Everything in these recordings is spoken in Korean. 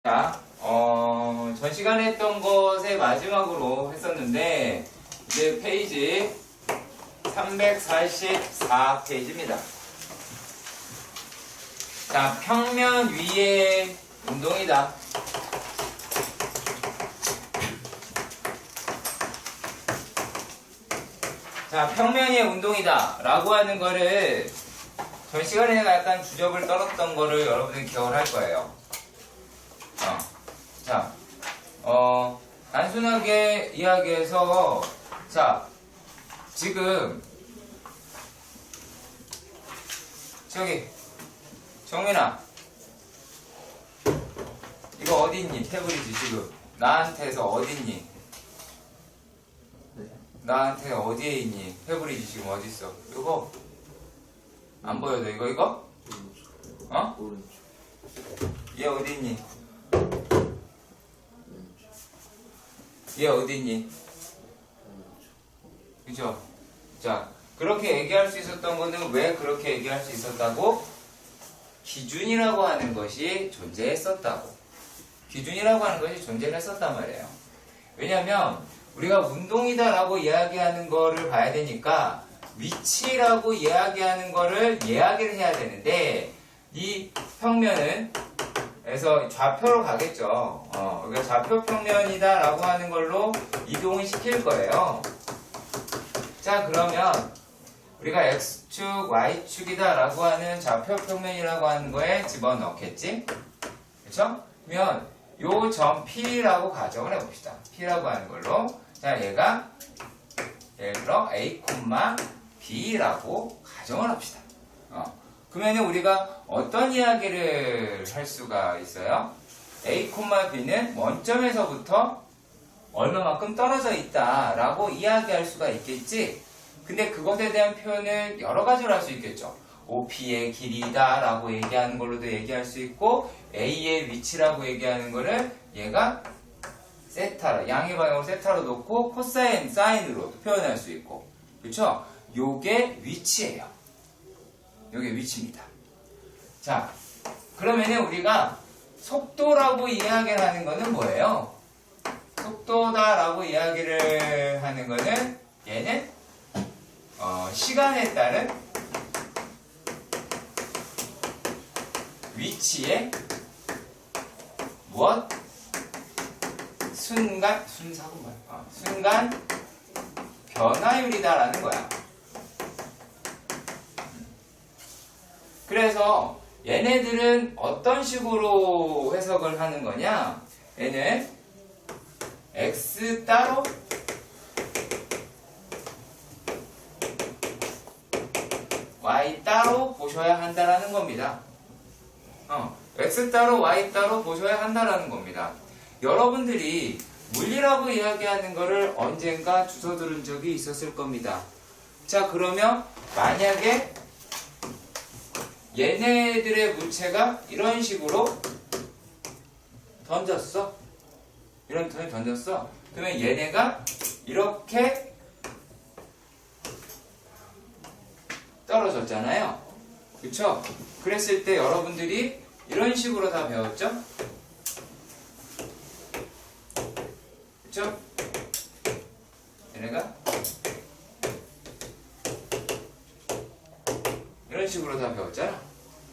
자, 전 시간에 했던 것의 마지막으로 했었는데, 이제 페이지 344페이지입니다. 자, 평면 위의 운동이다. 자, 평면 위의 운동이다. 라고 하는 거를, 전 시간에 약간 주접을 떨었던 거를 여러분들이 기억을 할 거예요. 자, 단순하게 이야기해서, 자, 지금, 저기, 정민아, 이거 어디 있니? 태블릿이 지금. 나한테서 어디 있니? 나한테 어디에 있니? 태블릿이 지금 어디 있어? 이거? 안 보여, 너 이거? 어? 얘 어디 있니? 얘 어디 있니? 그죠? 자, 그렇게 얘기할 수 있었던 거는 왜 그렇게 얘기할 수 있었다고? 기준이라고 하는 것이 존재했었다고. 기준이라고 하는 것이 존재를 했었단 말이에요. 왜냐면 우리가 운동이다라고 이야기하는 거를 봐야 되니까 위치라고 이야기하는 거를 이야기를 해야 되는데 이 평면은 그래서 좌표로 가겠죠. 그러니까 좌표 평면이다 라고 하는 걸로 이동을 시킬 거예요. 자, 그러면 우리가 X축, Y축이다 라고 하는 좌표 평면이라고 하는 거에 집어넣겠지? 그쵸? 그러면 요 점 P라고 가정을 해봅시다. P라고 하는 걸로. 자, 얘가 예를 들어 A, B라고 가정을 합시다. 그러면 우리가 어떤 이야기를 할 수가 있어요? A, B는 원점에서부터 얼마만큼 떨어져 있다라고 이야기할 수가 있겠지? 근데 그것에 대한 표현을 여러 가지로 할 수 있겠죠. OP의 길이다 라고 얘기하는 걸로도 얘기할 수 있고 A의 위치라고 얘기하는 거를 얘가 세타로, 양의 방향으로 세타로 놓고 코사인, 사인으로 표현할 수 있고 그쵸? 요게 위치예요. 요게 위치입니다. 자, 그러면은 우리가 속도라고 이야기를 하는 거는 뭐예요? 속도다라고 이야기를 하는 거는 얘는 시간에 따른 위치의 무엇? 순간 변화율이다라는 거야. 그래서 얘네들은 어떤 식으로 해석을 하는 거냐? 얘는 x 따로 y 따로 보셔야 한다라는 겁니다. x 따로 y 따로 보셔야 한다라는 겁니다. 여러분들이 물리라고 이야기하는 거를 언젠가 주워 들은 적이 있었을 겁니다. 자, 그러면 만약에 얘네들의 물체가 이런 식으로 던졌어. 이런 턴을 던졌어. 그러면 얘네가 이렇게 떨어졌잖아요. 그쵸? 그랬을 때 여러분들이 이런 식으로 다 배웠죠? 그쵸? 얘네가 이런 식으로 다 배웠잖아.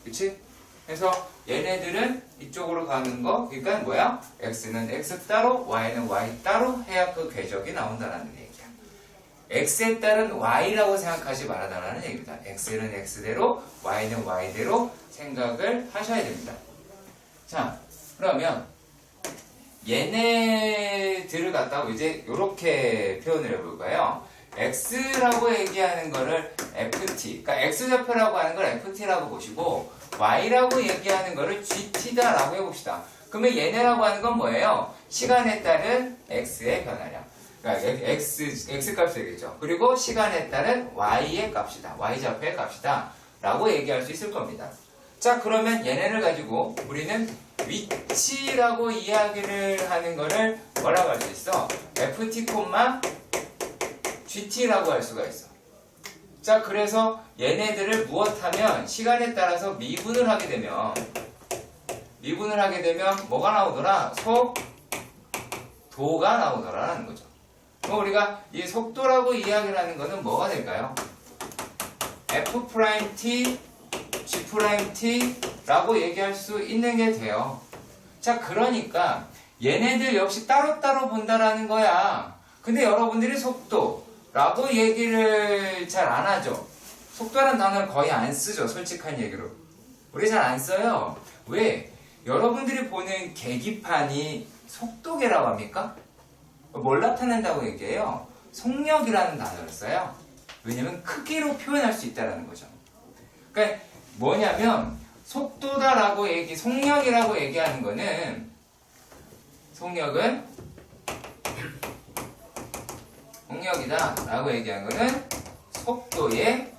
그치? 그래서 얘네들은 이쪽으로 가는 거, 그러니까 뭐야? x는 x 따로, y는 y 따로 해야 그 궤적이 나온다는 얘기야. x에 따른 y라고 생각하지 말아달라는 얘기입니다. x는 x대로, y는 y대로 생각을 하셔야 됩니다. 자, 그러면 얘네들을 갖다가 이제 이렇게 표현을 해볼까요? x라고 얘기하는 거를 ft, 그러니까 x좌표라고 하는 걸 ft라고 보시고 y라고 얘기하는 거를 gt다라고 해봅시다. 그러면 얘네라고 하는 건 뭐예요? 시간에 따른 x의 변화량. 그러니까 x 값이 되겠죠. 그리고 시간에 따른 y의 값이다. y좌표의 값이다. 라고 얘기할 수 있을 겁니다. 자, 그러면 얘네를 가지고 우리는 위치라고 이야기를 하는 거를 뭐라고 할 수 있어? ft, gt라고 할 수가 있어. 자, 그래서 얘네들을 무엇하면 시간에 따라서 미분을 하게 되면 미분을 하게 되면 뭐가 나오더라? 속도가 나오더라라는 거죠. 그럼 우리가 이 속도라고 이야기를 하는 거는 뭐가 될까요? F't, G'T라고 얘기할 수 있는 게 돼요. 자, 그러니까 얘네들 역시 따로따로 본다라는 거야. 근데 여러분들이 속도라고 얘기를 잘 안 하죠. 속도라는 단어를 거의 안 쓰죠. 솔직한 얘기로. 우리 잘 안 써요. 왜? 여러분들이 보는 계기판이 속도계라고 합니까? 뭘 나타낸다고 얘기해요? 속력이라는 단어를 써요. 왜냐면 크기로 표현할 수 있다는 거죠. 그러니까 뭐냐면 속도다라고 속력이라고 얘기하는 거는 속력이다라고 얘기하는 거는 속도의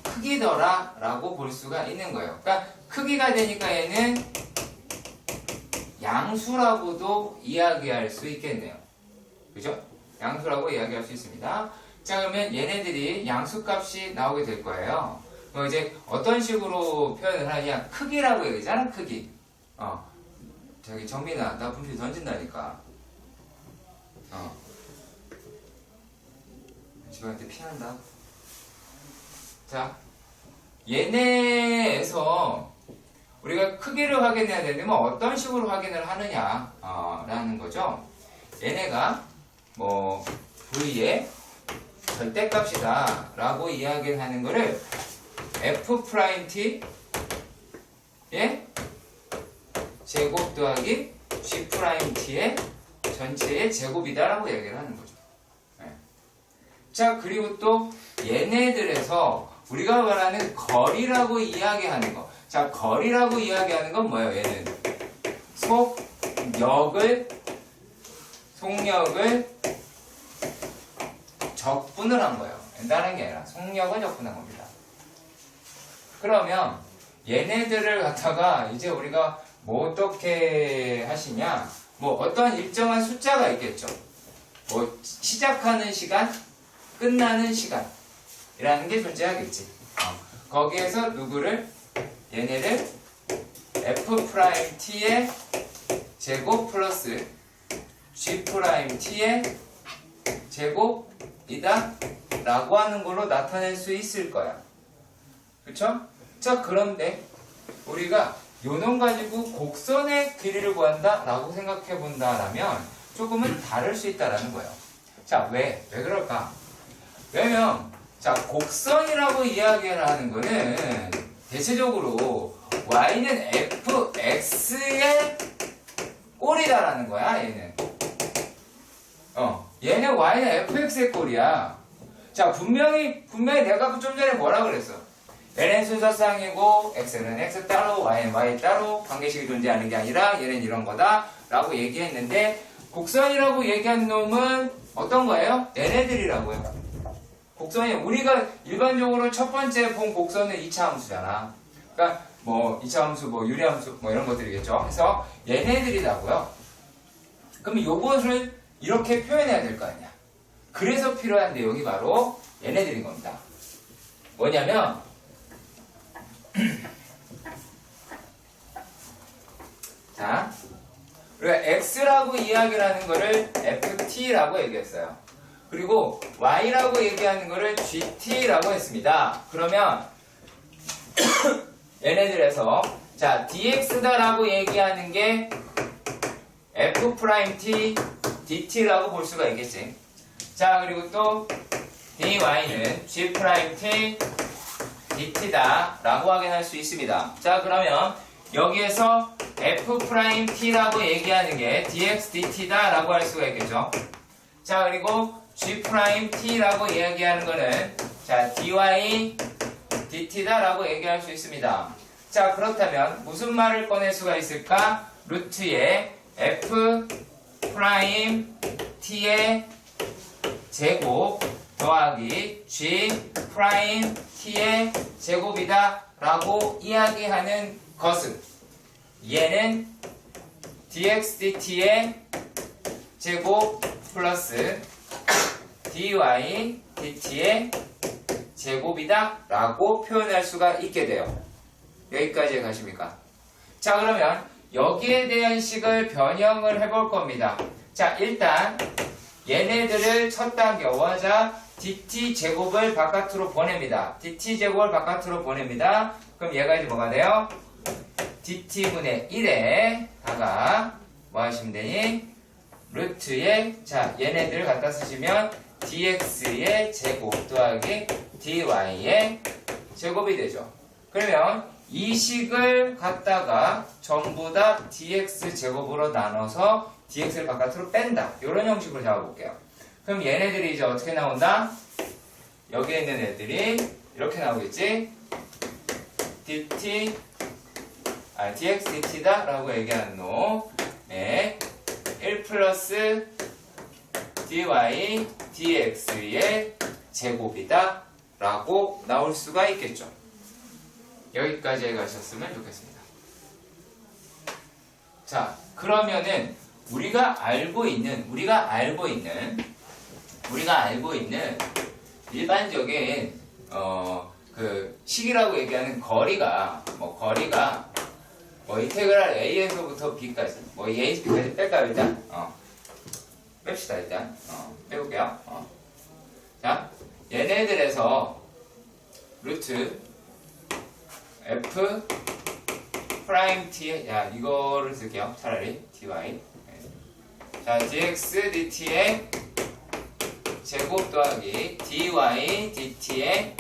크기더라라고 볼 수가 있는 거예요. 그러니까 크기가 되니까 얘는 양수라고도 이야기할 수 있겠네요. 그죠? 양수라고 이야기할 수 있습니다. 자, 그러면 얘네들이 양수값이 나오게 될 거예요. 그럼 이제 어떤 식으로 표현을 하냐? 크기라고 얘기하잖아, 크기. 저기 정민아, 나 분필 던진다니까. 집안한테 피난다. 자, 얘네에서 우리가 크기를 확인해야 되면 어떤 식으로 확인을 하느냐 라는 거죠. 얘네가 뭐 V의 절대값이다 라고 이야기를 하는 거를 F'T의 제곱 더하기 G'T의 전체의 제곱이다 라고 얘기를 하는 거죠. 자, 그리고 또 얘네들에서 우리가 말하는 거리라고 이야기하는 거. 자, 거리라고 이야기하는 건 뭐예요? 얘는 속력을 적분을 한 거예요. 다른 게 아니라 속력을 적분한 겁니다. 그러면 얘네들을 갖다가 이제 우리가 뭐 어떻게 하시냐? 뭐 어떤 일정한 숫자가 있겠죠. 뭐 시작하는 시간, 끝나는 시간이라는 게 존재하겠지. 거기에서 누구를 얘네를 F'T의 제곱 플러스 G'T의 제곱이다 라고 하는 걸로 나타낼 수 있을 거야. 그쵸? 자, 그런데 우리가 요놈 가지고 곡선의 길이를 구한다 라고 생각해 본다라면 조금은 다를 수 있다라는 거예요. 자, 왜 그럴까? 왜냐면 자, 곡선이라고 이야기를 하는 거는 대체적으로 y는 fx의 꼴이다라는 거야. 얘는 y는 fx의 꼴이야. 자, 분명히 내가 좀 전에 뭐라 그랬어? 얘는 순서상이고 x는 x 따로 y는 y 따로 관계식이 존재하는 게 아니라 얘는 이런 거다 라고 얘기했는데 곡선이라고 얘기한 놈은 어떤 거예요? 얘네들이라고요. 곡선이 우리가 일반적으로 첫 번째 본 곡선은 2차 함수잖아. 그러니까 뭐 2차 함수, 뭐 유리함수, 뭐 이런 것들이겠죠. 그래서 얘네들이라고요. 그럼 요것을 이렇게 표현해야 될 거 아니야. 그래서 필요한 내용이 바로 얘네들인 겁니다. 뭐냐면 자, 우리가 x라고 이야기를 하는 거를 ft라고 얘기했어요. 그리고 y라고 얘기하는 거를 gt라고 했습니다. 그러면 얘네들에서 자, dx다라고 얘기하는 게 f't dt라고 볼 수가 있겠지. 자, 그리고 또 dy는 g't dt다 라고 확인할 수 있습니다. 자, 그러면 여기에서 f't라고 얘기하는 게 dx dt다 라고 할 수가 있겠죠. 자, 그리고 g't라고 이야기하는 거는 자, dy dt다 라고 얘기할 수 있습니다. 자, 그렇다면 무슨 말을 꺼낼 수가 있을까? 루트에 f't의 제곱 더하기 g't의 제곱이다 라고 이야기하는 것은 얘는 dx dt의 제곱 플러스 dy dt의 제곱이다 라고 표현할 수가 있게 돼요. 여기까지 가십니까? 자, 그러면 여기에 대한 식을 변형을 해볼 겁니다. 자, 일단 얘네들을 첫 단계 원자 dt 제곱을 바깥으로 보냅니다. dt 제곱을 바깥으로 보냅니다. 그럼 얘가 이제 뭐가 돼요? dt분의 1에다가 뭐 하시면 되니? 루트에 자 얘네들을 갖다 쓰시면 dx의 제곱 더하기 dy의 제곱이 되죠. 그러면 이 식을 갖다가 전부 다 dx 제곱으로 나눠서 dx를 바깥으로 뺀다. 이런 형식으로 잡아볼게요. 그럼 얘네들이 이제 어떻게 나온다? 여기에 있는 애들이 이렇게 나오겠지? dx dt다 라고 얘기하는 놈. 네. 1 플러스 dy dx의 제곱이다 라고 나올 수가 있겠죠. 여기까지 해가셨으면 좋겠습니다. 자, 그러면은 우리가 알고 있는 일반적인 그 식이라고 얘기하는 거리가 인테그랄 a에서부터 b까지 a까지 뺄까요 일단? 뺍시다 일단. 빼볼게요. 자, 얘네들에서 루트 f 프라임 t 야 이거를 쓸게요. 차라리 dy. 자, dx dt의 제곱 더하기 dy dt의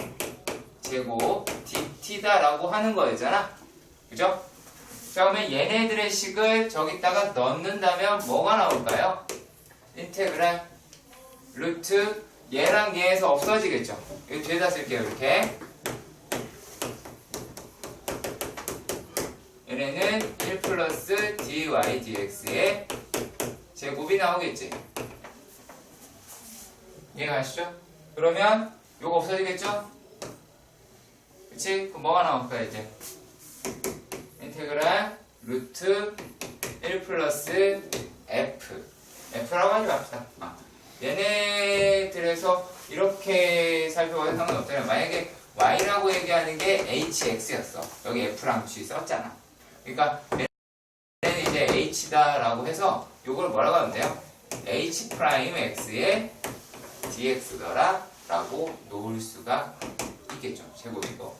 제곱 dt다라고 하는 거였잖아. 그죠? 자, 그러면 얘네들의 식을 저기다가 넣는다면 뭐가 나올까요? 인테그랄 루트 얘랑 얘에서 없어지겠죠. 이거 뒤에다 쓸게요. 이렇게 얘네는 1 플러스 dy dx의 제곱이 나오겠지. 이해가시죠? 그러면 요거 없어지겠죠? 그치? 그럼 뭐가 나올까 이제? 인테그랄 루트 1 플러스 f라고 하지 맙시다. 얘네들에서 이렇게 살펴봐도 상관없잖아요. 만약에 y라고 얘기하는 게 hx였어. 여기 f랑 g 썼잖아. 그러니까 얘는 이제 h다라고 해서 요걸 뭐라고 하면 돼요? h 프라임 x의 dx더라 라고 놓을 수가 있겠죠. 제곱이고.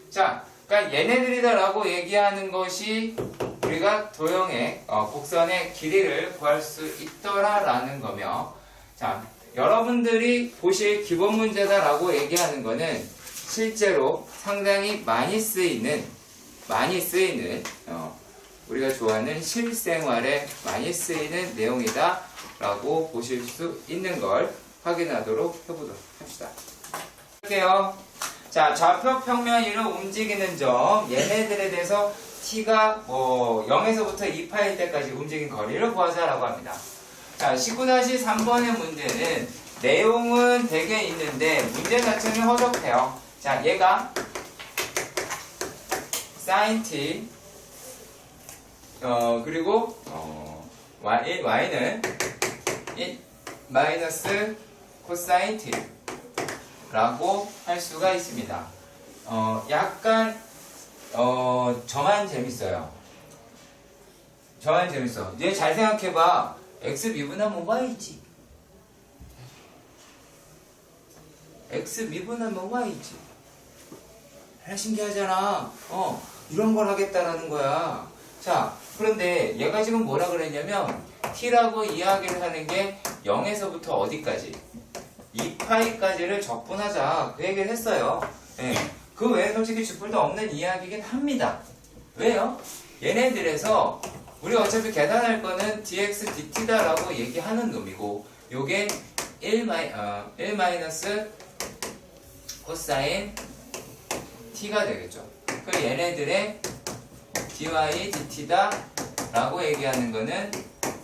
자, 그러니까 얘네들이다 라고 얘기하는 것이 우리가 도형의 곡선의 길이를 구할 수 있더라 라는 거며, 자, 여러분들이 보실 기본 문제다 라고 얘기하는 거는 실제로 상당히 많이 쓰이는 우리가 좋아하는 실생활에 많이 쓰이는 내용이다 라고 보실 수 있는 걸 확인하도록 해보도록 합시다. 할게요. 자, 좌표 평면 위로 움직이는 점, 얘네들에 대해서 t가 0에서부터 2파일 때까지 움직인 거리를 구하자라고 합니다. 자, 19-3번의 문제는 내용은 되게 있는데 문제 자체는 허접해요. 자, 얘가 sin t 그리고 y는 마이너스 코사인 t 라고 할 수가 있습니다. 약간 저만 재밌어요. 저만 재밌어. 얘 잘 생각해봐. x 미분하면 y지. x 미분하면 y지. 신기하잖아. 이런 걸 하겠다라는 거야. 자, 그런데 얘가 지금 뭐라 그랬냐면 t라고 이야기를 하는 게 0에서부터 어디까지? 2파이까지를 적분하자. 그 얘기를 했어요. 네. 그 외에 솔직히 쥐뿔도 없는 이야기긴 합니다. 왜요? 얘네들에서 우리가 어차피 계산할 거는 dx dt다라고 얘기하는 놈이고 요게 1 마이너스 코사인 t가 되겠죠. 그 얘네들의 dy dt다 라고 얘기하는 거는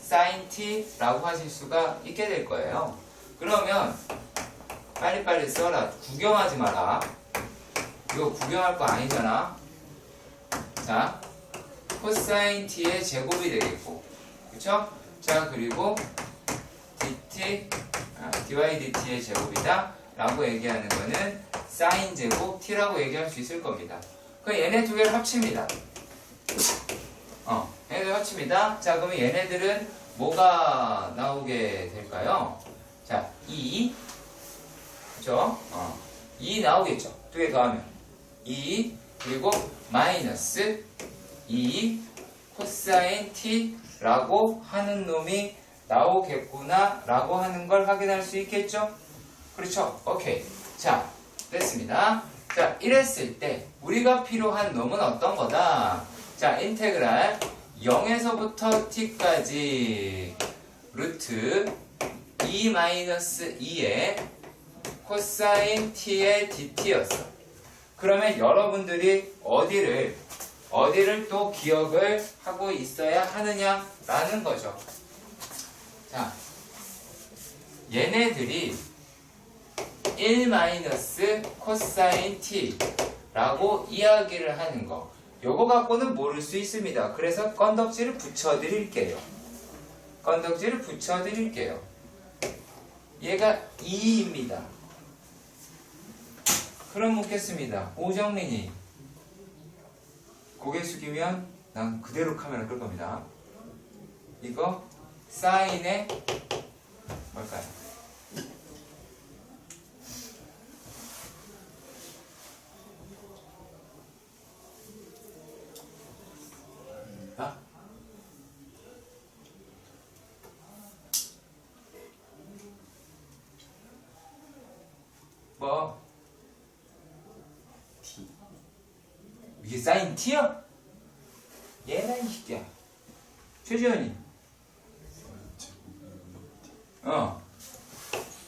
sin t라고 하실 수가 있게 될 거예요. 그러면 빨리빨리 써라. 구경하지 마라. 이거 구경할 거 아니잖아. 자, 코사인 t의 제곱이 되겠고, 그쵸? 자, 그리고 dy dt의 제곱이다 라고 얘기하는 거는 sin 제곱 t라고 얘기할 수 있을 겁니다. 그럼 얘네 두 개를 합칩니다. 그렇습니다. 자, 그러면 얘네들은 뭐가 나오게 될까요? 자, 2, 그죠? 2 나오겠죠. 두 개 더하면 2, 그리고 마이너스 2 코사인 t라고 하는 놈이 나오겠구나 라고 하는 걸 확인할 수 있겠죠? 그렇죠? 오케이. 자, 됐습니다. 자, 이랬을 때 우리가 필요한 놈은 어떤 거다? 자, 인테그랄 0에서부터 t까지 루트 2-2의 코사인 t의 dt였어. 그러면 여러분들이 어디를 또 기억을 하고 있어야 하느냐라는 거죠. 자, 얘네들이 1 코사인 t라고 이야기를 하는 거. 요거 갖고는 모를 수 있습니다. 그래서 건덕지를 붙여드릴게요. 얘가 2입니다. 그럼 묻겠습니다. 오정민이 고개 숙이면 난 그대로 카메라 끌 겁니다. 이거 사인의 뭘까요? 뭐? T. 이게 사인 T야? 얘나 이 새끼야. 최지현이.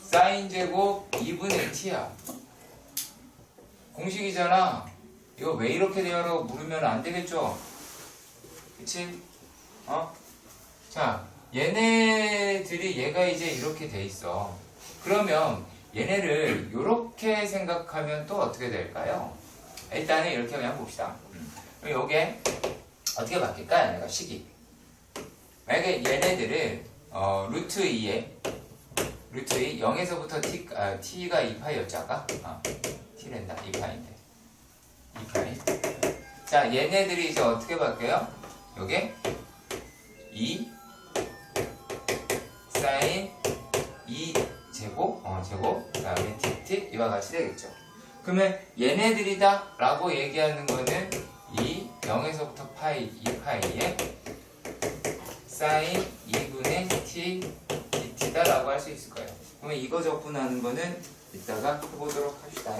사인 제곱 2분의 T야. 공식이잖아. 이거 왜 이렇게 되어라고 물으면 안 되겠죠? 그치? 자, 얘네들이 얘가 이제 이렇게 돼 있어. 그러면 얘네를 이렇게 생각하면 또 어떻게 될까요? 일단은 이렇게 그냥 봅시다. 그럼 요게 어떻게 바뀔까? 얘네가 식이. 만약에 얘네들을 루트 2에 루트 2 0에서부터 t가 2파이였죠 아까? t랜다 2파인데 2파이. 자, 얘네들이 이제 어떻게 바뀌어요? 요게 2 사인 2 제곱, 제곱, 그 다음에 dt 이와 같이 되겠죠. 그러면 얘네들이다 라고 얘기하는 거는 이 0에서부터 파이 2파이에 사인 2분의 t dt다 라고 할 수 있을 거예요. 그러면 이거 적분하는 거는 이따가 해보도록 합시다.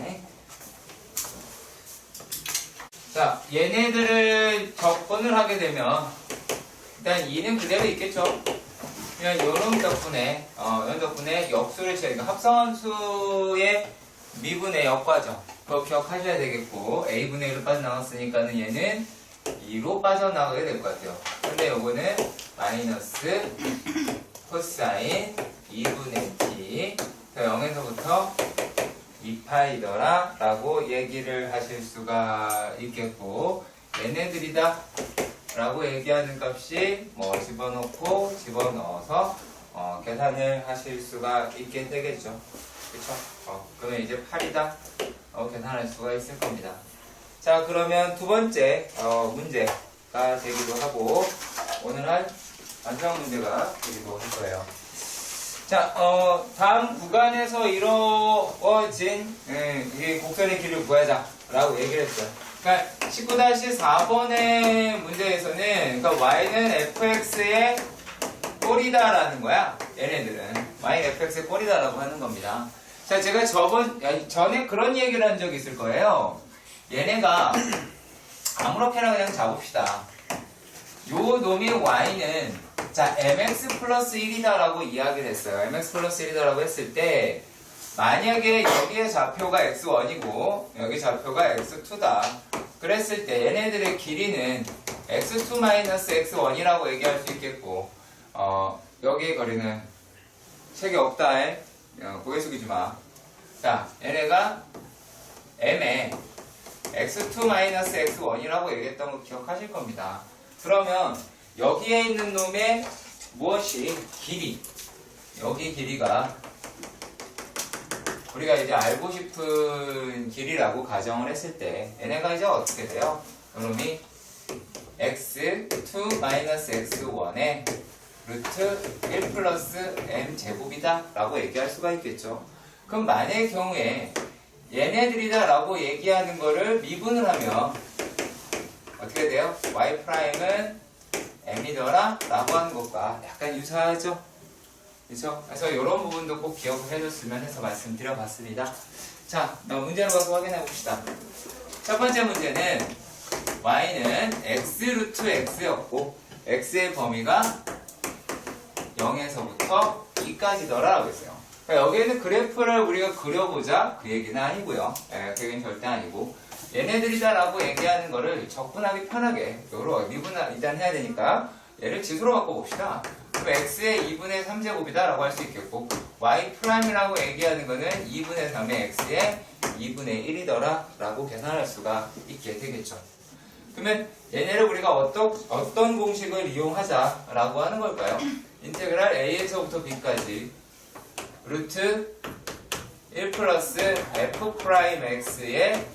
자, 얘네들을 적분을 하게 되면 일단 2는 그대로 있겠죠. 그냥 요런 덕분에 역수를 제가 합성함수의 미분의 역과죠. 그거 기억하셔야 되겠고 a분의 1로 빠져나왔으니까는 얘는 2로 빠져나가게 될 것 같아요. 근데 요거는 마이너스 코사인 2분의 t 0에서부터 2파이더라 라고 얘기를 하실 수가 있겠고, 얘네들이다 라고 얘기하는 값이 뭐 집어넣어서 계산을 하실 수가 있게 되겠죠. 그쵸? 그러면 이제 8이다 계산할 수가 있을 겁니다. 자, 그러면 두 번째 문제가 되기도 하고 오늘 할 완성 문제가 되기도 할 거예요. 자, 다음 구간에서 이루어진 이 곡선의 길이를 구하자 라고 얘기를 했어요. 그러니까 19-4번의 문제에서는 그러니까 y는 fx의 꼴이다라는 거야. 얘네들은 y는 fx의 꼴이다라고 하는 겁니다. 자, 제가 전에 그런 얘기를 한 적이 있을 거예요. 얘네가 아무렇게나 그냥 잡읍시다. 요 놈의 y는 자 mx 플러스 1이다라고 이야기를 했어요. mx 플러스 1이다라고 했을 때 만약에 여기에 좌표가 x1이고 여기 좌표가 x2다. 그랬을 때 얘네들의 길이는 x2-x1이라고 얘기할 수 있겠고, 여기의 거리는 책에 없다. 고개 숙이지 마. 자, 얘네가 m에 x2-x1이라고 얘기했던 거 기억하실 겁니다. 그러면 여기에 있는 놈의 무엇이 길이, 여기 길이가 우리가 이제 알고 싶은 길이라고 가정을 했을 때 얘네가 이제 어떻게 돼요? 이놈이 x2 마이너스 x1의 루트 1 플러스 m 제곱이다 라고 얘기할 수가 있겠죠. 그럼 만약의 경우에 얘네들이다 라고 얘기하는 거를 미분을 하면 어떻게 돼요? y''은 m이더라 라고 하는 것과 약간 유사하죠? 그렇죠? 그래서 이런 부분도 꼭 기억을 해줬으면 해서 말씀드려봤습니다. 자, 문제로 가서 확인해 봅시다. 첫 번째 문제는 y는 x 루트 x였고 x의 범위가 0에서부터 2까지더라 라고 했어요. 그러니까 여기에는 그래프를 우리가 그려보자 그 얘기는 아니고요. 그 얘기는 절대 아니고 얘네들이다 라고 얘기하는 거를 접근하기 편하게 미분을 일단 해야 되니까 얘를 지수로 바꿔봅시다. 그럼 x의 2분의 3제곱이다 라고 할 수 있겠고 y''이라고 얘기하는 거는 2분의 3의 x의 2분의 1이더라 라고 계산할 수가 있게 되겠죠. 그러면 얘네를 우리가 어떤 공식을 이용하자 라고 하는 걸까요? 인테그랄 a에서부터 b까지 루트 1 플러스 f'x의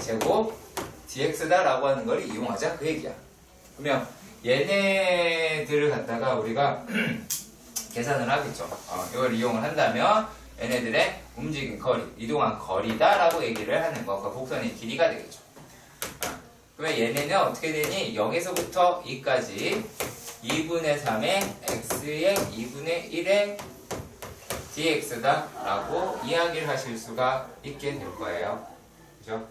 제곱 dx다 라고 하는 걸 이용하자 그 얘기야. 그러면 얘네들을 갖다가 우리가 계산을 하겠죠. 이걸 이용을 한다면 얘네들의 움직인 거리, 이동한 거리다 라고 얘기를 하는 거, 그 곡선의 길이가 되겠죠. 그러면 얘네는 어떻게 되니? 0에서부터 2까지 2분의 3의 x의 2분의 1의 dx다 라고 이야기를 하실 수가 있게 될 거예요. 그죠?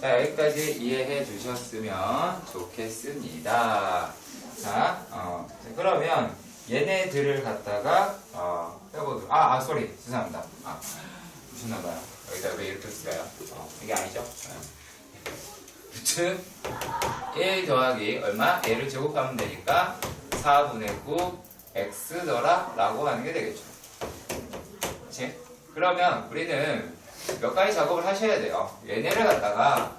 자, 여기까지 이해해 주셨으면 좋겠습니다. 자, 그러면 얘네들을 갖다가 해보도록. 죄송합니다. 무슨나봐요. 여기다 왜 이렇게 써요? 이게 아니죠? 루트 1 더하기 얼마? 얘를 제곱하면 되니까 4분의 9 x더라 라고 하는 게 되겠죠. 그치? 그러면 우리는 몇 가지 작업을 하셔야 돼요. 얘네를 갖다가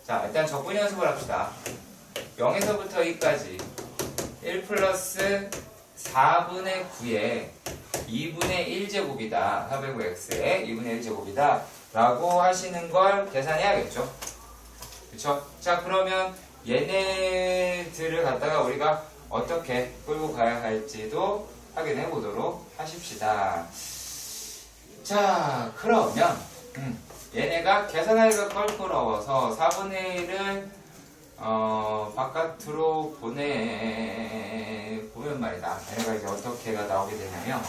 자, 일단 적분 연습을 합시다. 0에서부터 2까지 1 플러스 4분의 9에 2분의 1제곱이다. 409x의 2분의 1제곱이다. 라고 하시는 걸 계산해야겠죠. 그쵸? 자, 그러면 얘네들을 갖다가 우리가 어떻게 끌고 가야 할지도 확인해 보도록 하십시다. 자, 그러면 얘네가 계산하기가 껄끄러워서 4분의 1을 바깥으로 보면 말이다. 얘네가 이제 어떻게가 나오게 되냐면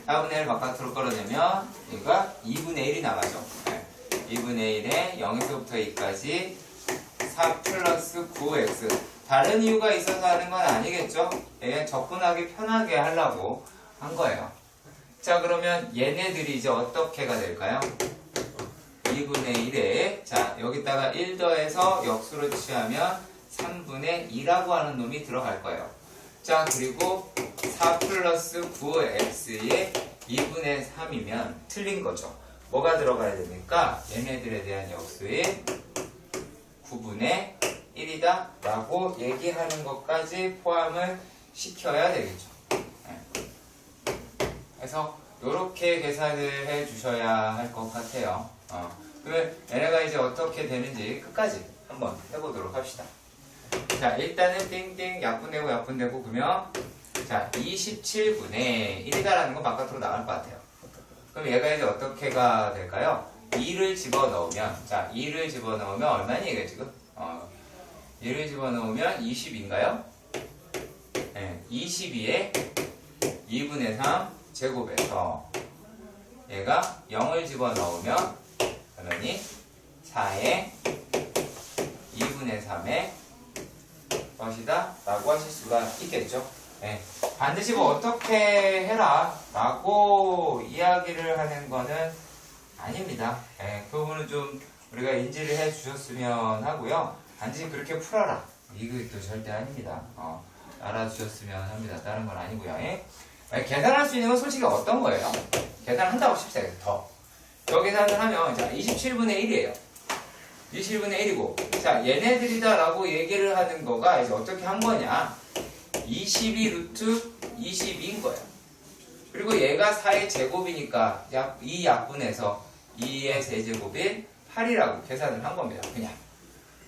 4분의 1 바깥으로 끌어내면 얘가 2분의 1이 나가죠. 2분의 1에 0에서부터 2까지 4 플러스 9x. 다른 이유가 있어서 하는 건 아니겠죠? 얘 접근하기 편하게 하려고 한 거예요. 자, 그러면 얘네들이 이제 어떻게가 될까요? 2분의 1에 자, 여기다가 1 더해서 역수로 취하면 3분의 2라고 하는 놈이 들어갈 거예요. 자, 그리고 4 플러스 9x의 2분의 3이면 틀린 거죠. 뭐가 들어가야 됩니까? 얘네들에 대한 역수의 9분의 1이다 라고 얘기하는 것까지 포함을 시켜야 되겠죠. 그래서 이렇게 계산을 해 주셔야 할 것 같아요. 그러면 얘네가 이제 어떻게 되는지 끝까지 한번 해보도록 합시다. 자, 일단은 띵띵 약분되고 그러면 자, 27분의 1이다라는 건 바깥으로 나갈 것 같아요. 그럼 얘가 이제 어떻게가 될까요? 2를 집어넣으면 자, 2를 집어넣으면 얼마니 이게 지금? 2를 집어넣으면 20인가요? 네, 22에 2분의 3 제곱에서 얘가 0을 집어넣으면 그러니 4에 2분의 3의 것이다 라고 하실 수가 있겠죠. 네, 반드시 뭐 어떻게 해라 라고 이야기를 하는 거는 아닙니다. 네, 그 부분은 좀 우리가 인지를 해 주셨으면 하고요. 반드시 그렇게 풀어라 이것도 절대 아닙니다. 알아주셨으면 합니다. 다른 건 아니고요. 계산할 수 있는 건 솔직히 어떤 거예요? 계산한다고 칩시다. 더 계산을 하면 자, 27분의 1이에요. 27분의 1이고 자, 얘네들이다 라고 얘기를 하는 거가 이제 어떻게 한 거냐, 22 루트 22인 거예요. 그리고 얘가 4의 제곱이니까 이 약분에서 2의 세제곱인 8이라고 계산을 한 겁니다. 그냥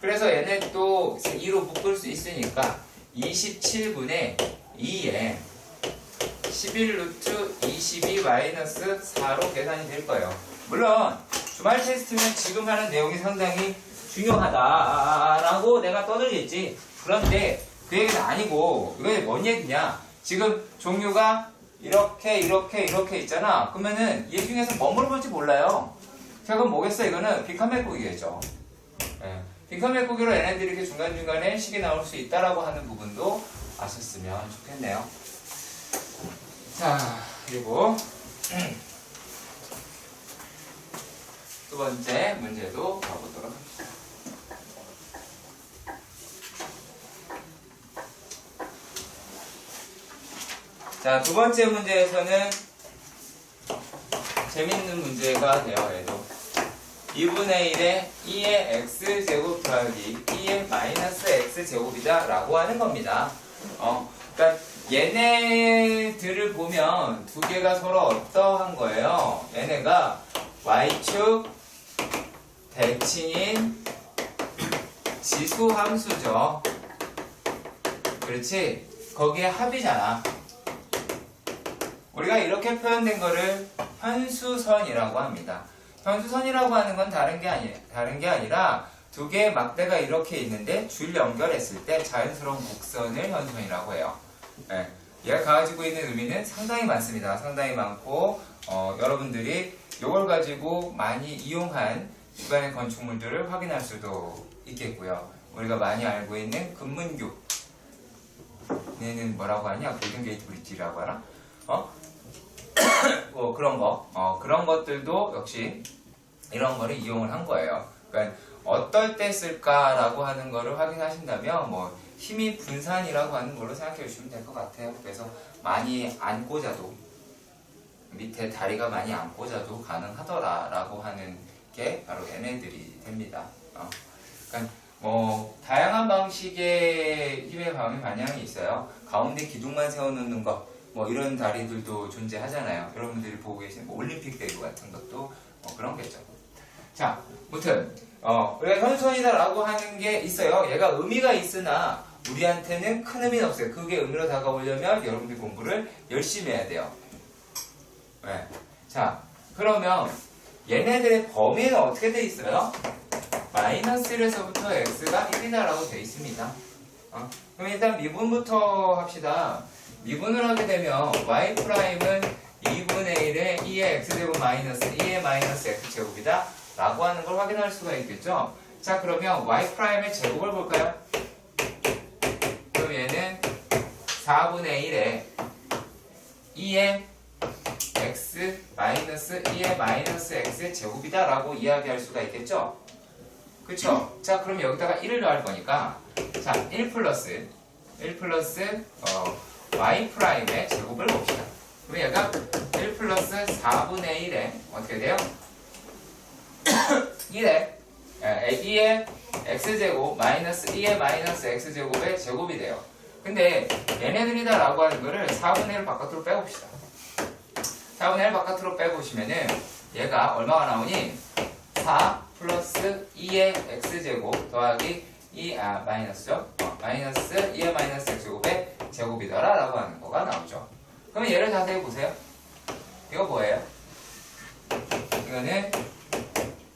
그래서 얘네 또 2로 묶을 수 있으니까 27분의 2에 11 루트 22 마이너스 4로 계산이 될 거예요. 물론 주말 테스트면 지금 하는 내용이 상당히 중요하다라고 내가 떠들겠지. 그런데 그 얘기는 아니고 이게 뭔 얘기냐. 지금 종류가 이렇게 있잖아. 그러면은 얘 중에서 뭐 물어볼지 몰라요. 자, 그럼 뭐겠어? 이거는 빈칸메꾸기겠죠. 예. 빈칸메꾸기로 얘네들이 이렇게 중간중간에 식이 나올 수 있다라고 하는 부분도 아셨으면 좋겠네요. 자, 그리고 두 번째 문제도 가보도록 합시다. 자, 두 번째 문제에서는 재밌는 문제가 돼요. 얘도 2분의 1에 2의 x제곱 더하기 2의 마이너스 x제곱이다 라고 하는 겁니다. 그러니까 얘네들을 보면 두 개가 서로 어떠한 거예요? 얘네가 y축 대칭인 지수함수죠. 그렇지? 거기에 합이잖아. 우리가 이렇게 표현된 거를 현수선이라고 합니다. 현수선이라고 하는 건 다른 게 아니라 두 개의 막대가 이렇게 있는데 줄 연결했을 때 자연스러운 곡선을 현수선이라고 해요. 네. 얘가 가지고 있는 의미는 상당히 많습니다. 상당히 많고 여러분들이 이걸 가지고 많이 이용한 주변의 건축물들을 확인할 수도 있겠고요. 우리가 많이 알고 있는 금문교 얘는 뭐라고 하냐? 골든게이트 브릿지라고 하나? 뭐 그런 거, 그런 것들도 역시 이런 거를 이용을 한 거예요. 그러니까 어떨 때 쓸까라고 하는 거를 확인하신다면 뭐 힘이 분산이라고 하는 걸로 생각해 주시면 될 것 같아요. 그래서 많이 안 꽂아도 밑에 다리가 많이 안 꽂아도 가능하더라라고 하는 게 바로 얘네들이 됩니다. 그러니까 뭐 다양한 방식의 힘의 반영이 있어요. 가운데 기둥만 세워놓는 거, 뭐 이런 다리들도 존재하잖아요. 여러분들이 보고 계신 뭐 올림픽 대구 같은 것도 그런 거죠. 자, 무튼 우리가 현수선이다라고 하는 게 있어요. 얘가 의미가 있으나 우리한테는 큰 의미는 없어요. 그게 의미로 다가오려면 여러분들이 공부를 열심히 해야 돼요. 네. 자, 그러면 얘네들의 범위는 어떻게 돼 있어요? 마이너스 1에서부터 x가 1이다라고 돼 있습니다. 그럼 일단 미분부터 합시다. 미분을 하게 되면 y'은 2분의 1에 2의 x제곱 마이너스 2의 마이너스 x제곱이다 라고 하는 걸 확인할 수가 있겠죠. 자, 그러면 y'의 제곱을 볼까요? 그럼 얘는 4분의 1에 2의 x 마이너스 2의 마이너스 x 제곱이다 라고 이야기할 수가 있겠죠. 그쵸? 자, 그럼 여기다가 1을 더할 거니까 자, 1 플러스 y'의 제곱을 봅시다. 그럼 얘가 1 플러스 4분의 1에 어떻게 돼요? 1에 2의 x제곱 마이너스 2의 마이너스 x제곱의 제곱이 돼요. 근데 얘네들이다 라고 하는 거를 4분의 1을 바깥으로 빼봅시다. 4분의 1 바깥으로 빼보시면은 얘가 얼마가 나오니? 4 플러스 2의 x제곱 더하기 마이너스죠? 마이너스 2의 마이너스 x제곱의 제곱이더라 라고 하는 거가 나오죠. 그러면 얘를 자세히 보세요. 이거 뭐예요? 이거는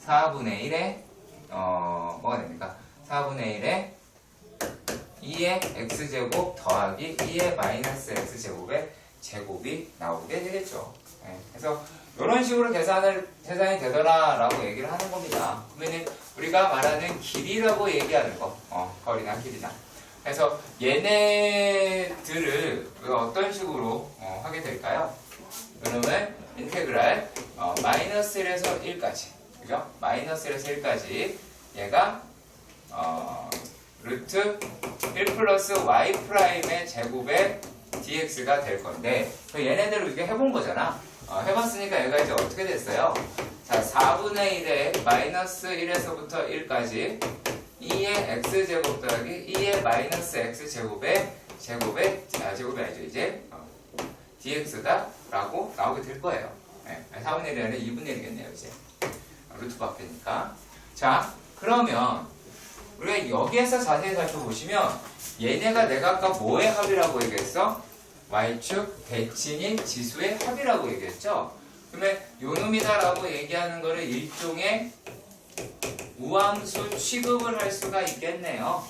4분의 1에 뭐가 됩니까? 4분의 1에 2의 x제곱 더하기 2의 마이너스 x제곱의 제곱이 나오게 되겠죠. 네. 그래서 이런 식으로 계산이 되더라라고 얘기를 하는 겁니다. 그러면 우리가 말하는 길이라고 얘기하는 거, 거리나 길이나. 그래서 얘네들을 우리가 어떤 식으로 하게 될까요? 그러면 인테그랄 마이너스 1에서 1까지, 그죠? 마이너스 1에서 1까지 얘가 루트 1 플러스 y 프라임의 제곱의 dx가 될 건데, 얘네들을 우리가 해본 거잖아. 해봤으니까 얘가 이제 어떻게 됐어요? 자, 4분의 1에 마이너스 1에서부터 1까지 2의 x제곱 더하기 2의 마이너스 x제곱의 제곱이 아니죠, 이제 dx다 라고 나오게 될 거예요. 네, 4분의 1이 아니라 2분의 1이겠네요, 이제 루트 바뀌니까. 자, 그러면 우리가 여기에서 자세히 살펴보시면 얘네가 내가 아까 뭐의 합이라고 얘기했어? y축 대칭인 지수의 합이라고 얘기했죠? 그러면 요놈이다라고 얘기하는 거를 일종의 우함수 취급을 할 수가 있겠네요.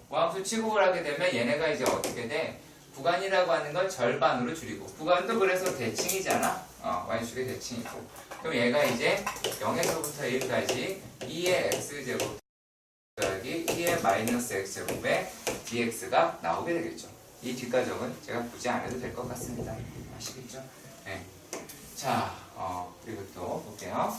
우함수 취급을 하게 되면 얘네가 이제 어떻게 돼? 구간이라고 하는 걸 절반으로 줄이고, 구간도 그래서 대칭이잖아. y축의 대칭이고. 그럼 얘가 이제 0에서부터 1까지 2의 x제곱 더하기 2의 마이너스 x제곱에 dx가 나오게 되겠죠. 이 뒷가정은 제가 굳이 안 해도 될 것 같습니다. 아시겠죠? 네. 자, 그리고 또 볼게요.